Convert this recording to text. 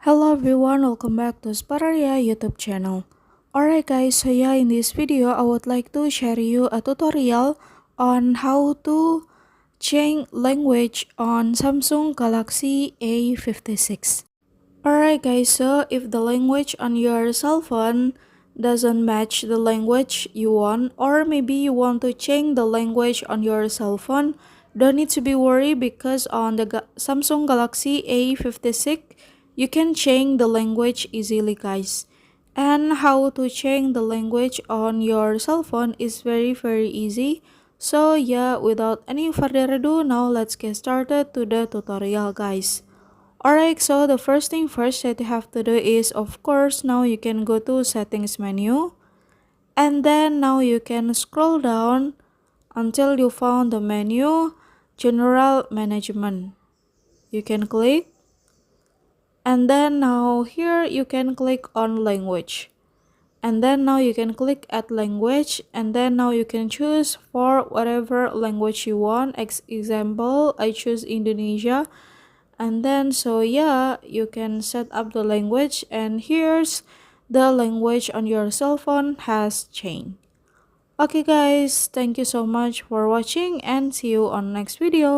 Hello everyone, welcome back to Spararia YouTube channel. Alright guys, so yeah, in this video I would like to share you a tutorial on how to change language on Samsung Galaxy A56. Alright guys, so if the language on your cell phone doesn't match the language you want, or maybe you want to change the language on your cell phone, don't need to be worried because on the Samsung Galaxy A56 you can change the language easily guys. And how to change the language on your cell phone is very easy. So yeah, without any further ado, now let's get started to the tutorial guys. Alright, so the first thing first that you have to do is, of course, now you can go to settings menu, and then now you can scroll down until you found the menu general management. You can click, and then now here you can click on language, and then now you can click add language, and then now you can choose for whatever language you want. Example, I choose Indonesia. And then so yeah, you can set up the language, and here's the language on your cell phone has changed. Okay guys, thank you so much for watching and see you on next video.